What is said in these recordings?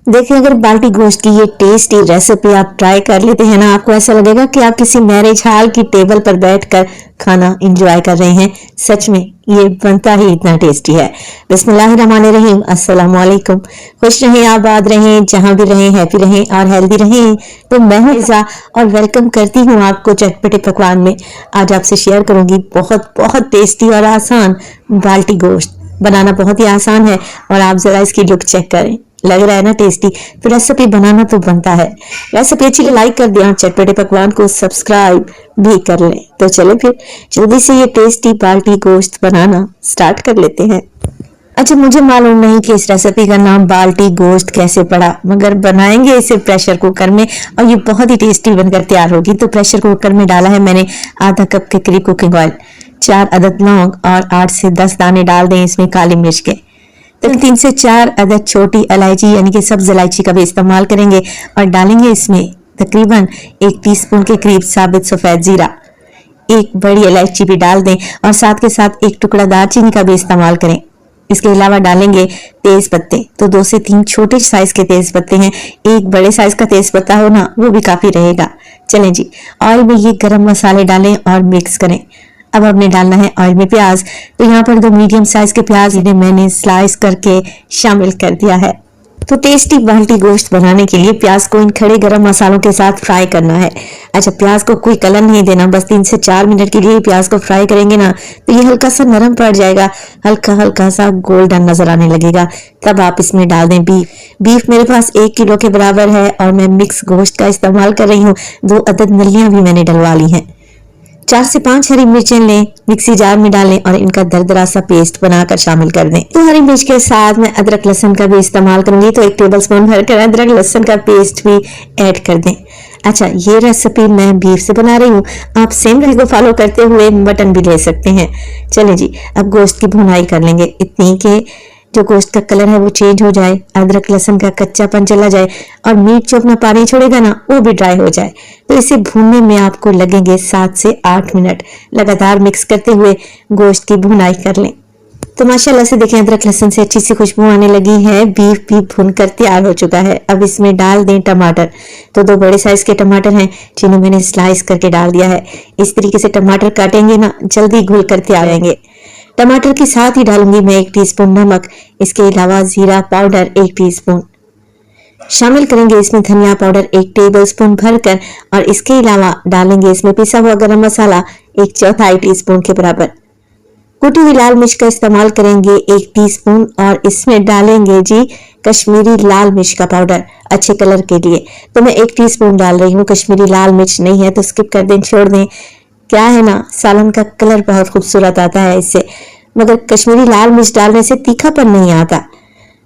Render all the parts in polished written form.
देखिए, अगर बाल्टी गोश्त की ये टेस्टी रेसिपी आप ट्राई कर लेते हैं ना, आपको ऐसा लगेगा कि आप किसी मैरिज हॉल की टेबल पर बैठकर खाना एंजॉय कर रहे हैं। सच में ये बनता ही इतना टेस्टी है। बिस्मिल्लाहिर्रहमानिर्रहीम, अस्सलाम वालेकुम। खुश रहें, आबाद रहें, जहां भी रहें हैप्पी रहें और हेल्दी रहें। तो मैं हूं इज़ा और वेलकम करती हूं आपको चटपटे पकवान में। आज आपसे शेयर करूंगी बहुत बहुत टेस्टी और आसान बाल्टी गोश्त। बनाना बहुत ही आसान है और आप जरा इसकी लुक चेक करें, लग रहा है ना टेस्टी। तो रेसिपी बनाना तो बनता है। रेसिपी अच्छी लाइक कर दिया, चटपटे पकवान को सब्सक्राइब भी कर लें। तो चले फिर जल्दी से ये टेस्टी बाल्टी गोश्त बनाना स्टार्ट कर लेते हैं। अच्छा, मुझे मालूम नहीं कि इस रेसिपी का नाम बाल्टी गोश्त कैसे पड़ा, मगर बनाएंगे इसे प्रेशर कुकर में और ये बहुत ही टेस्टी बनकर तैयार होगी। तो प्रेशर कुकर में डाला है मैंने आधा कप के करीब कुकिंग ऑयल, 4 अदद लौंग और 8 से 10 दाने डाल दें इसमें काली मिर्च के। तो 3 से 4 अदद छोटी इलायची यानी कि सब्ज इलायची का भी इस्तेमाल करेंगे और डालेंगे इसमें तकरीबन 1 टीस्पून के करीब साबित सफेद जीरा। एक बड़ी इलायची भी डाल दें और साथ के साथ एक टुकड़ा दालचीनी का भी इस्तेमाल करें। इसके अलावा डालेंगे तेज पत्ते, तो 2 से 3 छोटे साइज के तेज पत्ते हैं, एक बड़े साइज का तेज पत्ता हो ना वो भी काफी रहेगा। चलें जी, ऑयल में ये गरम मसाले डालें और मिक्स करें। अब हमने डालना है ऑयल में प्याज। तो यहाँ पर 2 मीडियम साइज के प्याज इन्हें मैंने स्लाइस करके शामिल कर दिया है। तो टेस्टी बाल्टी गोश्त बनाने के लिए प्याज को इन खड़े गरम मसालों के साथ फ्राई करना है। अच्छा, प्याज को कोई कलर नहीं देना, बस 3 से 4 मिनट के लिए प्याज को फ्राई करेंगे ना तो ये हल्का सा नरम पड़ जाएगा, हल्का हल्का सा गोल्डन नजर आने लगेगा। तब आप इसमें डाल दें बीफ मेरे पास 1 किलो के बराबर है और मैं मिक्स गोश्त का इस्तेमाल कर रही हूँ। 2 अदद नलियां भी मैंने डलवा ली हैं। 4 से 5 हरी मिर्चें लें, मिक्सी जार में डालें और इनका दरदरा सा पेस्ट बनाकर शामिल कर दें। तो हरी मिर्च के साथ मैं अदरक लहसुन का भी इस्तेमाल करूंगी, तो 1 टेबलस्पून भरकर अदरक लहसुन का पेस्ट भी ऐड कर दें। अच्छा, ये रेसिपी मैं बीफ से बना रही हूँ, आप सेम रेसिपी को फॉलो करते हुए मटन भी ले सकते हैं। चलें जी, अब गोश्त की भुनाई कर लेंगे इतनी के जो गोश्त का कलर है वो चेंज हो जाए, अदरक लहसुन का कच्चापन चला जाए और मीट जो अपना पानी छोड़ेगा ना वो भी ड्राई हो जाए। तो इसे भूनने में आपको लगेंगे 7 से 8 मिनट। लगातार मिक्स करते हुए गोश्त की भुनाई कर लें। तो माशाल्लाह से देखें, अदरक लहसुन से अच्छी सी खुशबू आने लगी है, बीफ भी भुनकर तैयार हो चुका है। अब इसमें डाल दें टमाटर। तो 2 बड़े साइज के टमाटर हैं जिन्हें मैंने स्लाइस करके डाल दिया है। इस तरीके से टमाटर काटेंगे ना जल्दी घुल कर तैयार आएंगे। टमाटर के साथ ही डालूंगी मैं 1 टीस्पून नमक, इसके अलावा जीरा पाउडर 1 टीस्पून शामिल करेंगे। इसमें धनिया पाउडर 1 टेबलस्पून भरकर और इसके अलावा डालेंगे इसमें पिसा हुआ गरम मसाला 1/4 टीस्पून के बराबर। कुटी हुई लाल मिर्च का इस्तेमाल करेंगे 1 टीस्पून और इसमें डालेंगे जी कश्मीरी लाल मिर्च का पाउडर अच्छे कलर के लिए। तो मैं 1 टीस्पून डाल रही हूँ, कश्मीरी लाल मिर्च नहीं है तो स्किप कर दें, छोड़ दें। क्या है ना, सालन का कलर बहुत खूबसूरत आता है इससे, मगर कश्मीरी लाल मिर्च डालने से तीखापन नहीं आता।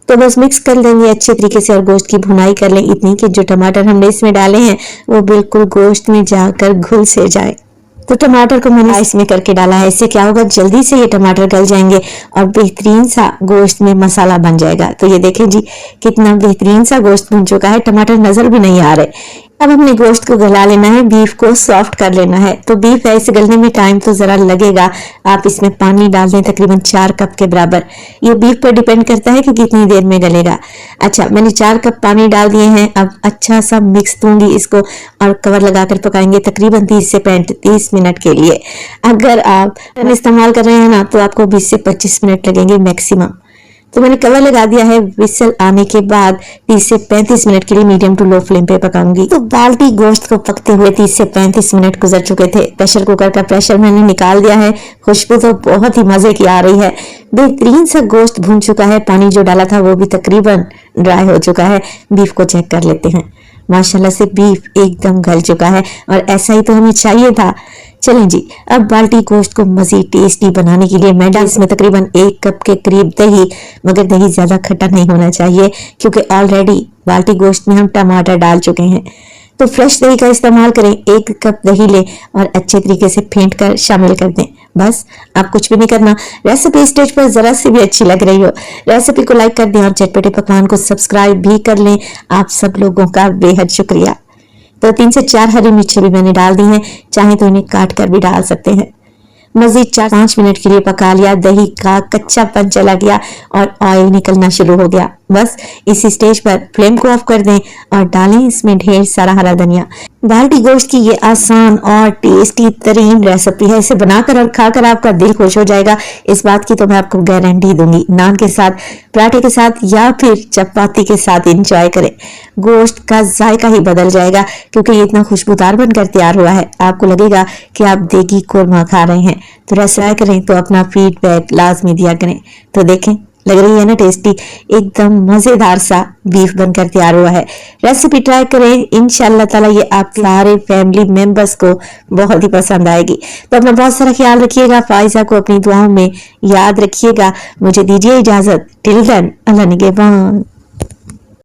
तो बस मिक्स कर लेंगे अच्छे तरीके से और गोश्त की भुनाई कर लें इतनी कि जो टमाटर हमने इसमें डाले हैं वो बिल्कुल गोश्त में जाकर घुल से जाए। तो टमाटर को मैंने इसमें करके डाला है, इससे क्या होगा जल्दी से ये टमाटर गल जाएंगे और बेहतरीन सा गोश्त में मसाला बन जाएगा। तो ये देखें जी कितना बेहतरीन सा गोश्त बन चुका है, टमाटर नजर भी नहीं आ रहे। अब हमने गोश्त को गला लेना है, बीफ को सॉफ्ट कर लेना है। तो बीफ है इसे गलने में टाइम तो जरा लगेगा। आप इसमें पानी डाल दें तकरीबन 4 कप के बराबर। ये बीफ पर डिपेंड करता है कि कितनी देर में गलेगा। अच्छा, मैंने 4 कप पानी डाल दिए हैं। अब अच्छा सा मिक्स दूंगी इसको और कवर लगाकर पकाएंगे तकरीबन 30 से 35 मिनट के लिए। अगर आप इस्तेमाल कर रहे हैं ना तो आपको 20 से 25 मिनट लगेंगे मैक्सिमम। तो मैंने कवर लगा दिया है। विसल आने के बाद 30 से 35 मिनट के लिए मीडियम टू लो फ्लेम पे पकाऊंगी। तो बाल्टी गोश्त को पकते हुए 30 से 35 मिनट गुजर चुके थे। प्रेशर कुकर का प्रेशर मैंने निकाल दिया है। खुशबू तो बहुत ही मजे की आ रही है, बेहतरीन सा गोश्त भून चुका है, पानी जो डाला था वो भी तकरीबन ड्राई हो चुका है। बीफ को चेक कर लेते हैं, माशाल्लाह से बीफ एकदम गल चुका है और ऐसा ही तो हमें चाहिए था। चलें जी, अब बाल्टी गोश्त को मजीद टेस्टी बनाने के लिए मैं इसमें तकरीबन 1 कप के करीब दही, मगर दही ज्यादा खट्टा नहीं होना चाहिए क्योंकि ऑलरेडी बाल्टी गोश्त में हम टमाटर डाल चुके हैं। तो फ्रेश दही का इस्तेमाल करें। 1 कप दही लें और अच्छे तरीके से फेंट कर शामिल कर दें। बस आप कुछ भी नहीं करना। रेसिपी स्टेज पर जरा सी भी अच्छी लग रही हो, रेसिपी को लाइक कर दें और चटपटे पकवान को सब्सक्राइब भी कर लें। आप सब लोगों का बेहद शुक्रिया। तो 3 से 4 हरी मिर्चें भी मैंने डाल दी हैं, चाहे तो इन्हें काट कर भी डाल सकते हैं। मजीद 4-5 मिनट के लिए पका लिया, दही का कच्चापन चला गया और ऑयल निकलना शुरू हो गया। बस इस स्टेज पर फ्लेम को ऑफ कर दें और डालें इसमें ढेर सारा हरा धनिया। बाल्टी गोश्त की ये आसान और टेस्टी तरीन रेसिपी है। इसे बनाकर और खाकर आपका दिल खुश हो जाएगा, इस बात की तो मैं आपको गारंटी दूंगी। नान के साथ, पराठे के साथ या फिर चपाती के साथ एंजॉय करें। गोश्त का जायका ही बदल जाएगा क्योंकि ये इतना खुशबूदार बनकर तैयार हुआ है, आपको लगेगा कि आप देगी कोरमा खा रहे हैं। तो रेसिपी करें तो अपना फीडबैक लाजमी दिया करें। तो देखें, लग रही है ना टेस्टी, एकदम मजेदार सा बीफ बनकर तैयार हुआ है। रेसिपी ट्राई करें, इंशाल्लाह ताला ये आप सारे फैमिली मेंबर्स को बहुत ही पसंद आएगी। तो अपना बहुत सारा ख्याल रखिएगा, फाइजा को अपनी दुआओं में याद रखिएगा। मुझे दीजिए इजाजत, टिल देन अल्लाह निगहबान।